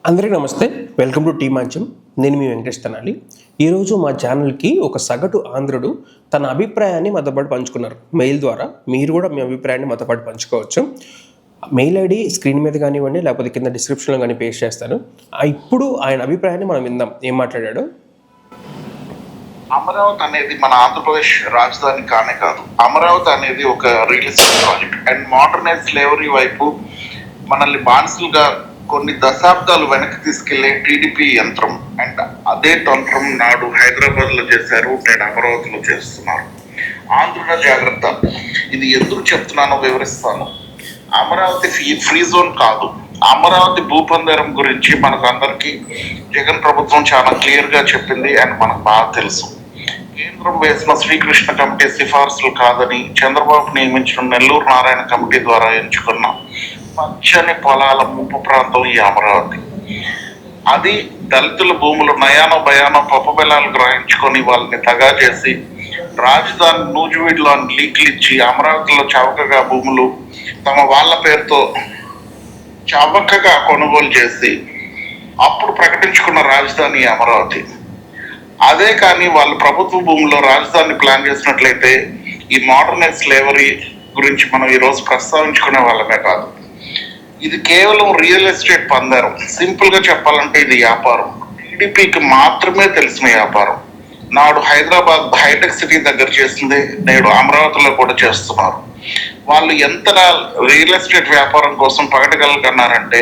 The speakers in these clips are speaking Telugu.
అందరికీ నమస్తే, వెల్కమ్ టు టీ మంచం. నేను మీ వెంకటేష్ తెనాలి. ఈరోజు మా ఛానల్కి ఒక సగటు ఆంధ్రుడు తన అభిప్రాయాన్ని మాతో పాటు పంచుకున్నారు మెయిల్ ద్వారా. మీరు కూడా మీ అభిప్రాయాన్ని మాతో పాటు పంచుకోవచ్చు. మెయిల్ ఐడి స్క్రీన్ మీద కానివ్వండి, లేకపోతే కింద డిస్క్రిప్షన్లో కానీ పేస్ట్ చేస్తాను. ఇప్పుడు ఆయన అభిప్రాయాన్ని మనం విందాం, ఏం మాట్లాడాడు. అమరావతి అనేది మన ఆంధ్రప్రదేశ్ రాజధాని కానే కాదు. అమరావతి అనేది ఒక real estate project and modernise slavery వైపు మనల్ని బానిసలుగా కొన్ని దశాబ్దాలు వెనక్కి తీసుకెళ్లే టీడీపీ యంత్రం. అండ్ అదే తంత్రం నాడు హైదరాబాద్ లో చేశారు, నేడు అమరావతిలో చేస్తున్నారు. ఆంధ్రుల జాగ్రత్త. ఇది ఎందుకు చెప్తున్నానో వివరిస్తాను. అమరావతి ఫ్రీ జోన్ కాదు. అమరావతి భూపందేరం గురించి మనకు అందరికీ జగన్ ప్రభుత్వం చాలా క్లియర్ గా చెప్పింది అండ్ మనకు బాగా తెలుసు. కేంద్రం వేసిన శ్రీకృష్ణ కమిటీ సిఫార్సులు కాదని చంద్రబాబు నియమించిన నెల్లూరు నారాయణ కమిటీ ద్వారా ఎంచుకున్న పచ్చని పొలాల ముంపు ప్రాంతం ఈ అమరావతి. అది దళితుల భూములు నయానో భయానో పప్పు బెల్లాలు గ్రహించుకొని వాళ్ళని తగా చేసి రాజధాని నూజివీడులో లీక్లు ఇచ్చి అమరావతిలో చౌకగా భూములు తమ వాళ్ళ పేరుతో చవకగా కొనుగోలు చేసి అప్పుడు ప్రకటించుకున్న రాజధాని అమరావతి. అదే కానీ వాళ్ళు ప్రభుత్వ భూముల్లో రాజధాని ప్లాన్ చేసినట్లయితే ఈ మోడర్నైజ్ స్లేవరీ గురించి మనం ఈరోజు ప్రస్తావించుకునే వాళ్ళమే కాదు. ఇది కేవలం రియల్ ఎస్టేట్ పందారం. సింపుల్ గా చెప్పాలంటే ఇది వ్యాపారం. టీడీపీకి మాత్రమే తెలిసిన వ్యాపారం. నాడు హైదరాబాద్ హైటెక్ సిటీ దగ్గర చేసింది నేడు అమరావతిలో కూడా చేస్తున్నారు. వాళ్ళు ఎంత రియల్ ఎస్టేట్ వ్యాపారం కోసం పగటగలగన్నారంటే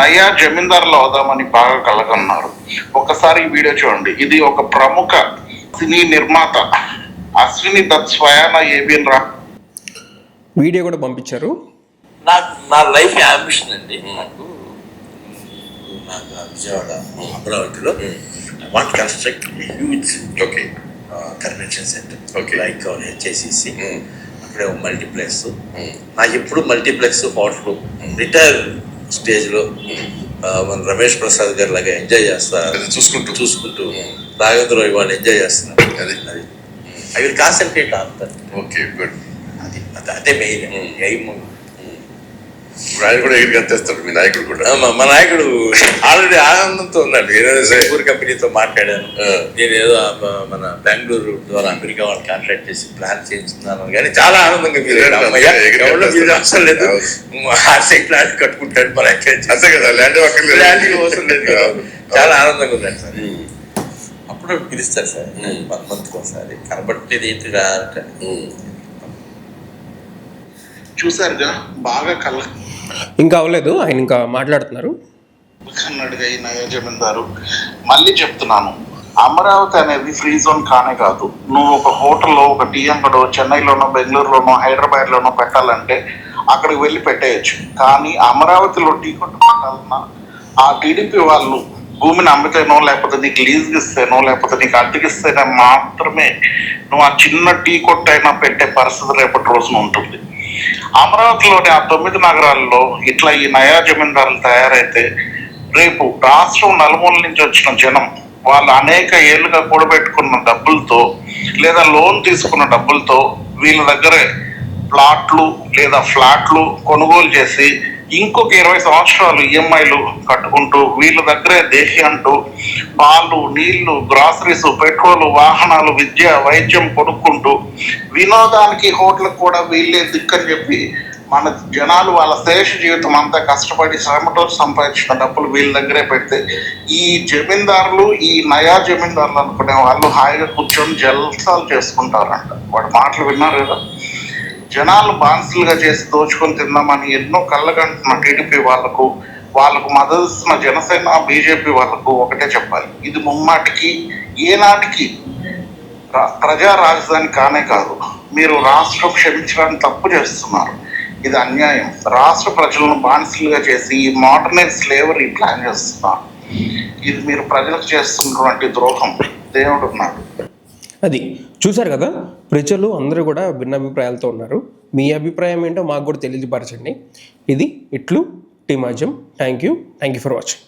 నయా జమీందారులు అవుదామని బాగా కలగన్నారు. ఒకసారి ఈ వీడియో చూడండి. ఇది ఒక ప్రముఖ సినీ నిర్మాత అశ్విని దత్ స్వయాన ఏబిఎన్ రా వీడియో కూడా పంపించారు. నా లైఫ్ అంబిషన్ అండి. నాకు విజయవాడ అమరావతిలో I want construct huge convention centre like HICC. అక్కడే మల్టీప్లెక్స్. నాకు ఎప్పుడు మల్టీప్లెక్స్ హోటల్ రిటైర్ స్టేజ్లో మన రమేష్ ప్రసాద్ గారి లాగా ఎంజాయ్ చేస్తారు, చూసుకుంటూ రాఘవేంద్ర ఇవాళ ఎంజాయ్ చేస్తున్నారు. అది I will concentrate on that. Okay, good. అదే మెయిన్ ఎయిమ్. ఆయన కూడా ఎగిరి కట్టేస్తాడు మీ నాయకుడు కూడా. మా నాయకుడు ఆల్రెడీ ఆనందంతో ఉన్నాడు. ఏదైనా సైపూర్ కంపెనీతో మాట్లాడాను. నేను ఏదో మన బెంగళూరు ద్వారా అమెరికా వాళ్ళు కాంట్రాక్ట్ చేసి ప్లాన్ చేయించున్నాను కానీ చాలా ఆనందంగా ఫీల్ అయ్యాడు. అవసరం లేదు, ఆ సైట్ ల్యాండ్ కట్టుకుంటాడు మన అంతే కదా, ల్యాండ్ అవసరం లేదు. చాలా ఆనందంగా ఉందండి సార్. అప్పుడు పిలుస్తారు సార్ 1 month ఒకసారి. కనబట్టేది ఏంటి అంటే చూసారుగా బాగా ఇంకా అవ్వలేదు, ఆయన ఇంకా మాట్లాడుతున్నారు. కన్నడిగా ఈ నయా జమీందారు. మళ్ళీ చెప్తున్నాను, అమరావతి అనేది ఫ్రీ జోన్ కానే కాదు. నువ్వు ఒక హోటల్లో ఒక టీ అంగడో చెన్నైలోనో బెంగళూరులోనో హైదరాబాద్లోనో పెట్టాలంటే అక్కడికి వెళ్ళి పెట్టేయచ్చు. కానీ అమరావతిలో టీ కొట్టు పెట్టాలన్నా ఆ టీడీపీ వాళ్ళు భూమిని అమ్మితేనో లేకపోతే నీకు లీజ్కి ఇస్తేనో లేకపోతే నీకు అద్దెకిస్తేనే మాత్రమే నువ్వు ఆ చిన్న టీ కొట్టు అయినా పెట్టే పరిస్థితి రేపటి రోజున ఉంటుంది. అమరావతిలోని ఆ 9 నగరాల్లో ఇట్లా ఈ నయా జమీందారులు తయారైతే రేపు రాష్ట్రం నలుమూల నుంచి వచ్చిన జనం వాళ్ళు అనేక ఏళ్ళుగా కూడబెట్టుకున్న డబ్బులతో లేదా లోన్ తీసుకున్న డబ్బులతో వీళ్ళ దగ్గరే ప్లాట్లు లేదా ఫ్లాట్లు కొనుగోలు చేసి ఇంకొక 20 సంవత్సరాలు ఈఎంఐలు కట్టుకుంటూ వీళ్ళ దగ్గరే దేశీ అంటూ పాలు, నీళ్లు, గ్రాసరీస్, పెట్రోల్, వాహనాలు, విద్య, వైద్యం కొనుక్కుంటూ వినోదానికి హోటల్కి కూడా వీళ్ళే దిక్కని చెప్పి మన జనాలు వాళ్ళ శేష జీవితం అంతా కష్టపడి శ్రమతో సంపాదించిన డబ్బులు వీళ్ళ దగ్గరే పెడితే ఈ జమీందారులు, ఈ నయా జమీందారులు అనుకునే వాళ్ళు హాయిగా కూర్చొని జల్సాలు చేసుకుంటారంట. వాడి మాటలు విన్నారు కదా. జనాలు బాన్సులుగా చేసి దోచుకొని తిందామని ఎన్నో కళ్ళగంటున్న టీడీపీ వాళ్ళకు మద్దతిస్తున్న జనసేన, బీజేపీ వాళ్ళకు ఒకటే చెప్పాలి. ఇది ముమ్మాటికి ఏనాటికి ప్రజా రాజధాని కానే కాదు. మీరు రాష్ట్రం క్షమించడానికి తప్పు చేస్తున్నారు. ఇది అన్యాయం. రాష్ట్ర ప్రజలను బానిసలుగా చేసి ఈ మోడర్నైజ్ స్లేవరీ ప్లాన్ చేస్తున్నారు. ఇది మీరు ప్రజలకు చేస్తున్నటువంటి ద్రోహం. దేవుడు ఉన్నాడు. అది చూశారు కదా, ప్రజలు అందరూ కూడా భిన్న అభిప్రాయాలతో ఉన్నారు. మీ అభిప్రాయం ఏంటో మాకు కూడా తెలియపరచండి. ఇది ఇట్లు టీ మాధ్యం. Thank you for watching.